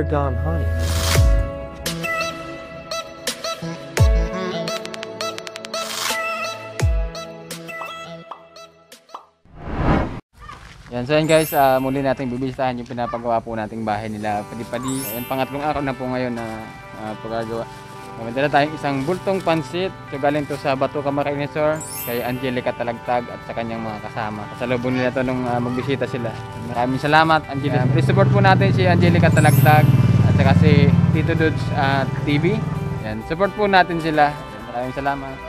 Oregon honey. Yan, so yan guys, muli natin bibisitahin yung pinapagawa po nating bahay nila Padi-Padi. Ayan, pangatlong araw na po ngayon na pagagawa. May dala tayong isang bultong pansit. So galing to sa Bato Camarines Sur kay Angelica Talagtag at sa kanyang mga kasama. Kasalubong nila to nung magbisita sila. Maraming salamat, Angelica. Please support po natin si Angelica Talagtag at saka si Tito Dudes TV. Yan, support po natin sila. Maraming salamat.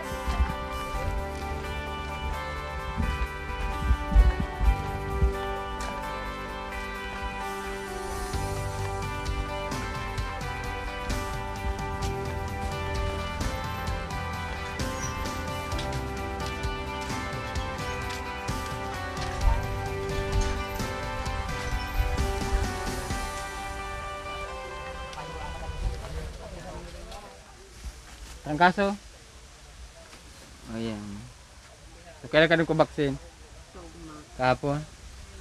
Ang kaso? O yan. So kailan ka nagpabaksin? Kahapon?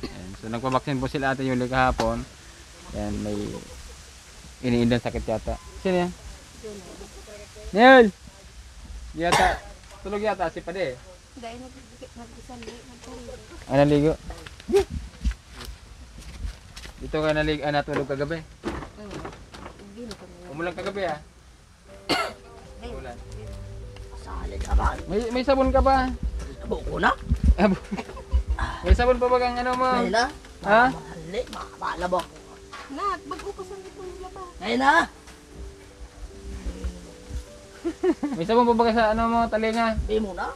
Ayan. So nagpabaksin po sila Ate Yuli kahapon. Yan, may iniindang sakit yata. Sino yan? Neil! Yata, tulog yata si Pade. Dahil nag-isali, nagtulog. Naligo? Dito ka naligo, natulog kagabi? Umulang kagabi Ulan. Salit abang. May sabon ka ba? Buko na? May sabon pa ba kang ano mo? Ngayon na? Ha? Mahali, makalabok. Nak, bago pa sa nito nila pa. Ngayon na? May sabon pa ba ka sa ano mo, talinga? Di mo na?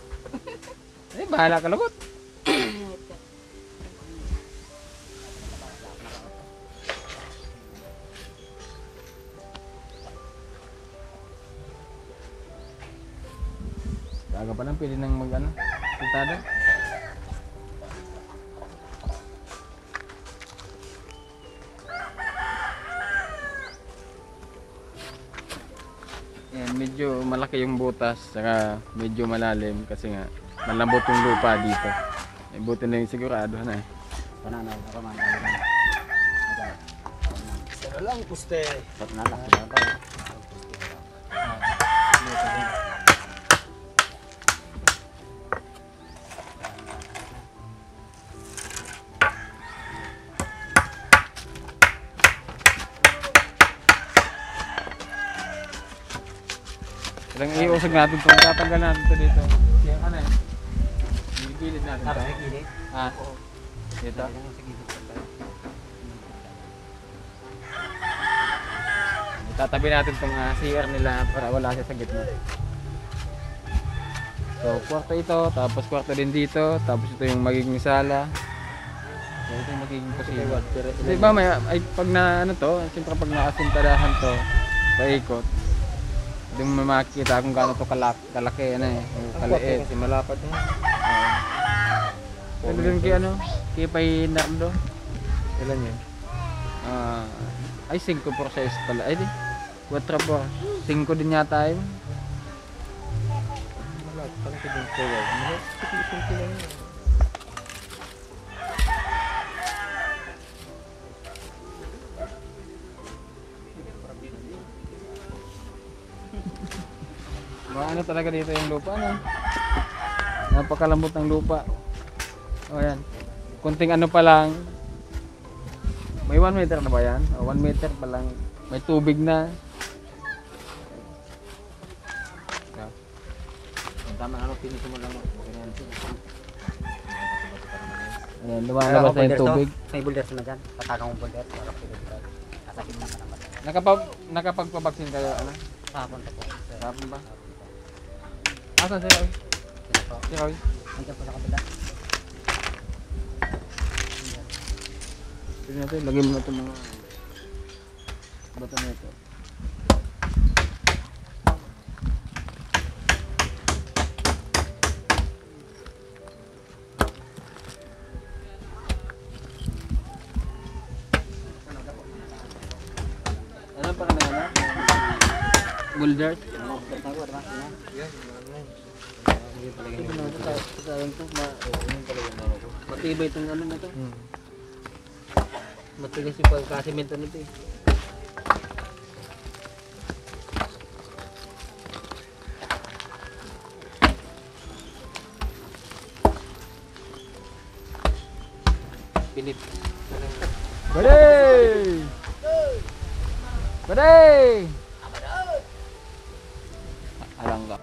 Bahala ka lagot. Aga pa lang, pwede nang mag-ano, puntada. Yan, medyo malaki yung butas, saka medyo malalim kasi nga malambot yung lupa dito. Buti na yung sigurado na eh. Pananaw, naman. Sira lang puste. Pananaw. Ilang iusag natin ito, tatanggal natin ito dito. Kaya ano eh, gilid natin ito. Ha? Dito? Tatabi natin itong CR nila para wala siya sa gitna. So, kwarto ito, tapos kwarto din dito, tapos ito yung magiging sala. So, ito yung magiging kusina. Di ba may, ay, pag na ano to, siyempre pag nakasintadahan to, paikot. Hindi mo makikita kung gaano ito kalaki, ano eh, kaliit. Kasi malapad na. Ano din kay ano, kay Pay Nardo? Ilan yun? Ay 5 process pala, ay di, 4 po, 5 din yata yun. Malapad, parang ko din kaya. Malapad, lang yun. Ano talaga dito yung lupa, no? Napakalambot ng lupa. O yan. Kunting ano pa lang. May 1 meter na ba yan? O 1 meter pa lang. May tubig na. Tama ano, pinito mo lang. Ayan, lumalabas na yung tubig. May bulders na dyan. Tatagang mong bulders. Kasakit na ka naman. Nakapagpabaksin kayo, ano? Kahapon pa po. Kahapon ba? Asan si Roy? Si Roy? Nandiyan po sa kabila. Tignan natin, lagyan mo na itong mga bato na ito. Ano pa na yan? Boulders? Matibay itong ano na ito. Matigas yung pagkasimento nito eh. Pilit. Badai! Badai! Alangga.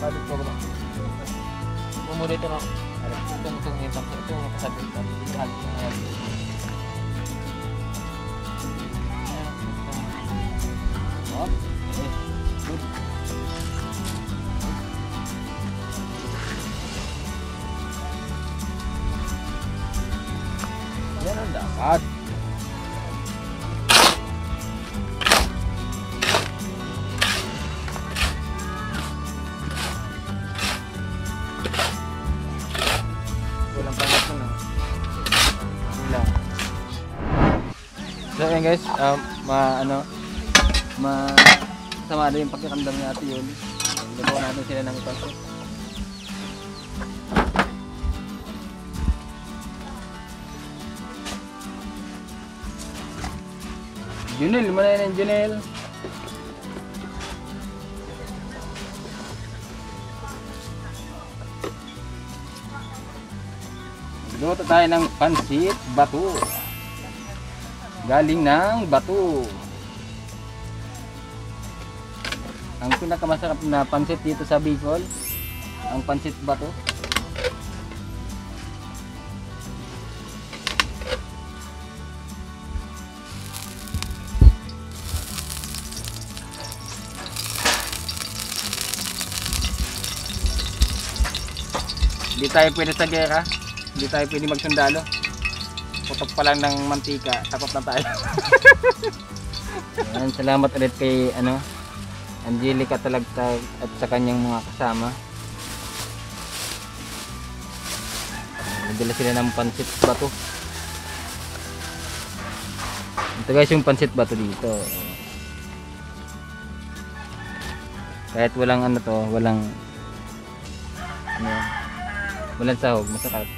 Bakit ko ba? Bumuli ito na. Itong yung pang ito yung kasabi ito. Lahat ng ayan. Hop. Good. Yan ang dapat. Walang pangat mo na. Wala. So ayan guys, sama na yung pakiramdam ni Ate Yoli. Gagawa natin sila ng ito. Junel, mana yan Junel? Luto tayo ng pansit bato. Galing ng bato. Ang pinakamasarap na pansit dito sa Bicol, ang pansit bato. Hindi tayo pwede sa gera. Hindi tayo pwede magsundalo. Putok pa lang ng mantika, takot na tayo. Ayan, salamat ulit kay Angelica Talagtag at sa kanyang mga kasama. Nagdala sila ng pansit bato. Ito guys yung pansit bato dito. Kahit walang walang sahog, masarap.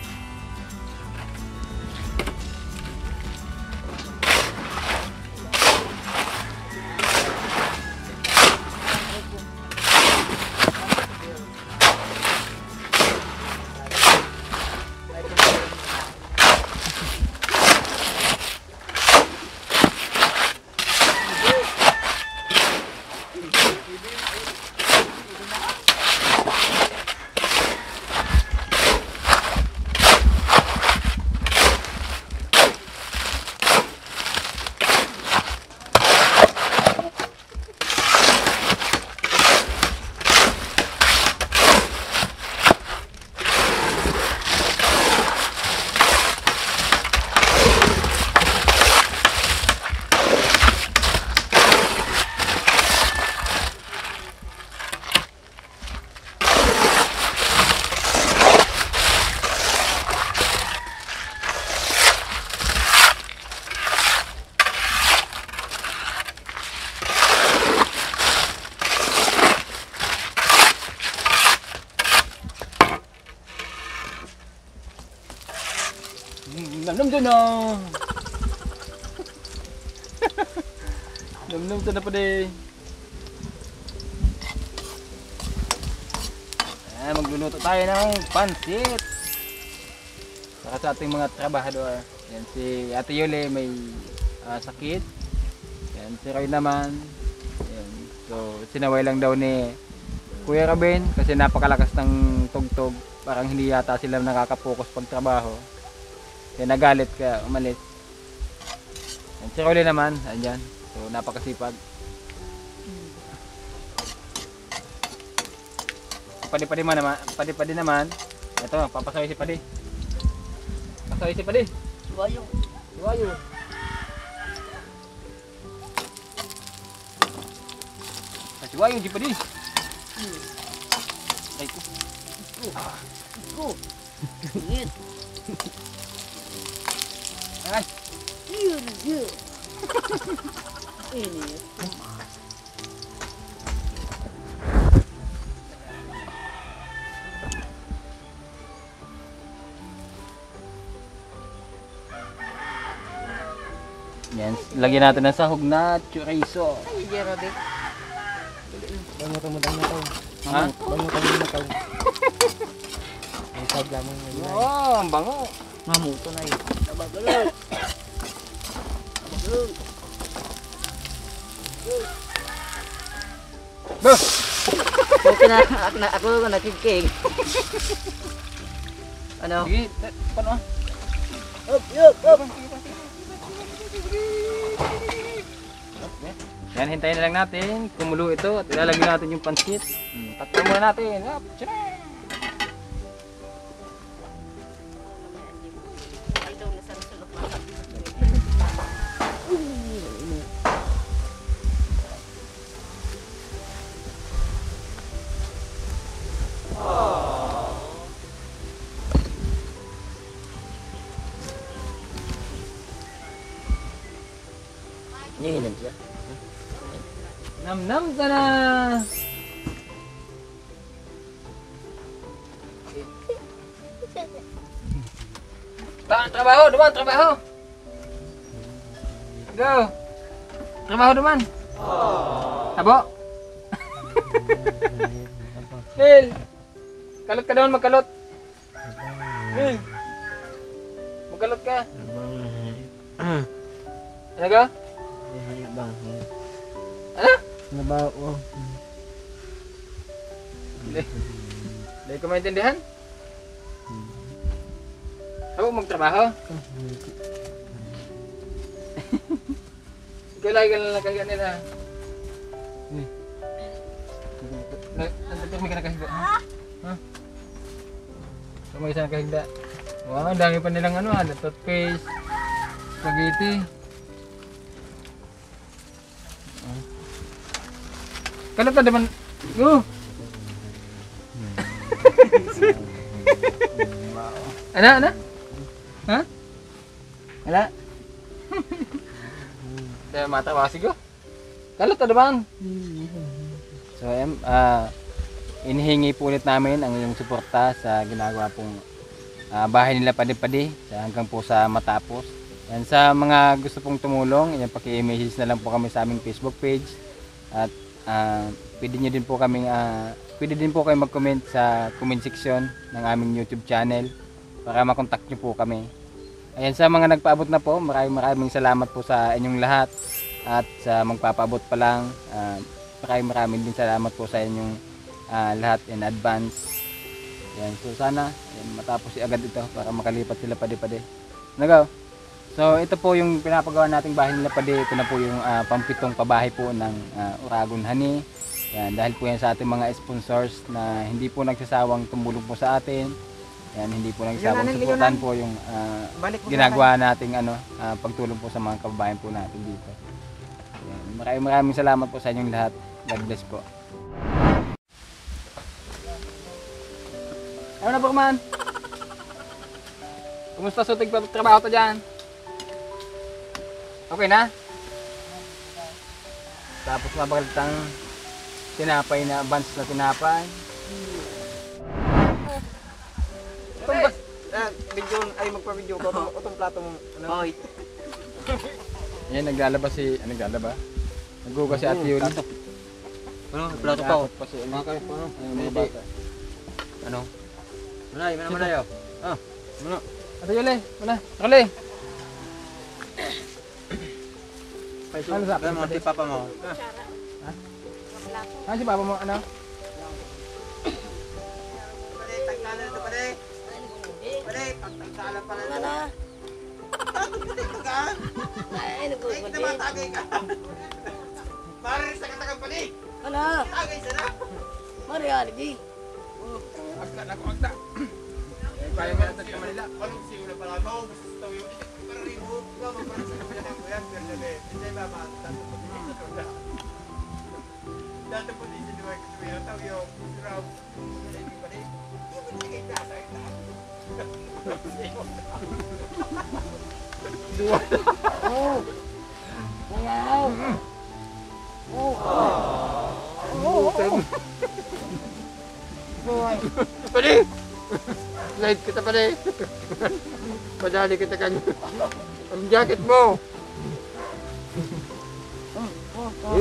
Namnam na. Namnam na pa din. Magluluto tayo ng pansit para sa ating mga trabahador. Yan, si Ate Yoli may sakit. Yan, si Roy naman. Yan. So sinaway lang daw ni Kuya Raben kasi napakalakas ng tugtog. Parang hindi yata sila nakakapokus pag trabaho. Kaya nagalit ka, umalis. Yan, si Rolly naman, andyan. So, napakasipag. Padi-padi naman. Ito, papasaway si Padi. Pasaway si Padi. Wayo. Wayo. Si Wayo, si Padi. Ay ko. Go. Init. Ay. Yun, yun. Init. Yan, lagyan natin ng sahog na chorizo. Ay, Jero, di. Bangutan mo lang na to. Ha? Bangutan mo na to. Ang sabla mo ngayon. Oh, ang bango. Mamuto na yun. Nabagalog. Nabagalog. Bah! Okay na, ako nakikig. Ano? Sige, paano? Up, up, up. Yan, hintayin na lang natin. Kumulo ito at ilalagay natin yung pansit. Takpan muna natin. Up, tiyara! Nginom siya. Nam-nam ka na! Trabaho, duman, trabaho! Go! Trabaho duman! Abo! Lil! Kalot ka doon, magkalot! Lil! Magkalot ka! Ano ka? Ano? Nabawo. Hindi ko maintindihan? Ako magtrabaho? Ikaw lagi ka lang nakahiga nila. Nandito ka nakahiga. Ha? May isa nakahiga. Wow, ang dami pa nilang ano, toothpaste, spaghetti. Kalot na naman. Ano? Ano? Ha? Wala? Kaya matawasi ko. Kalot na naman. So, inihingi po ulit namin ang iyong suporta sa ginagawa pong bahay nila Padi-Padi hanggang po sa matapos. Yan, sa mga gusto pong tumulong, yan, paki-message na lang po kami sa aming Facebook page. At pwede din po kayo mag-comment sa comment section ng aming YouTube channel para makontak nyo po kami. Ayan, sa mga nagpaabot na po, maraming salamat po sa inyong lahat. At sa magpapaabot pa lang, maraming din salamat po sa inyong lahat in advance. Ayan, so sana matapos agad ito para makalipat sila Padi-Padi. Nagaw. So ito po yung pinapagawa nating bahay nila Padi. Ito na po yung pampitong pabahay po ng Uragon Honey. Yan, dahil po yan sa ating mga sponsors na hindi po nagsasawang tumulong po sa atin. Yan, hindi po nagsasawang suportahan po yung ginagawa nating pagtulong po sa mga kababayan po natin dito. Yan, maraming salamat po sa inyong lahat. God bless po. Ano na po man? Kumusta sutig pa trabaho to dyan? Okay na? Tapos mabagalitang tinapay na buns na tinapay. Itong bas, video, ay magpa-video ko. Itong plato mo. Hoy. Yan, naglalaba si, naglalaba? Naggugas si Ate Yuli. Ano, plato pa ako. Pa si, mga kayo, mga bata. Ano? Manay, manay. Ano? Ate Yuli, mana? Akali! Ano sa akin? Ano, papa mo? Ano si papa mo? Ano? Pare, tagsalan ito, pare. Pare, tagsalan pala ito. Ay, Ay, kita nagkukulit. matagay ka. Maris na katagang pali. Ano? Tagay sana. Marialigi. Agda na ko agda. Kaya nga natin sa Manila. Anong siyo na pala mo? Gusto sa tayo. Para rin mo. Mapapalit sa kapila ko yan. Pero sabi, hindi ba ba? Dato po din sa tunda. Dato po din sa duwag. Sabi yung tao yung suraw. Hindi pali. Hindi mo nagigay na. Sakit na. Oh. Wow. Pali! Light kita pali! Padali kita kan. Ang jacket mo! Oh.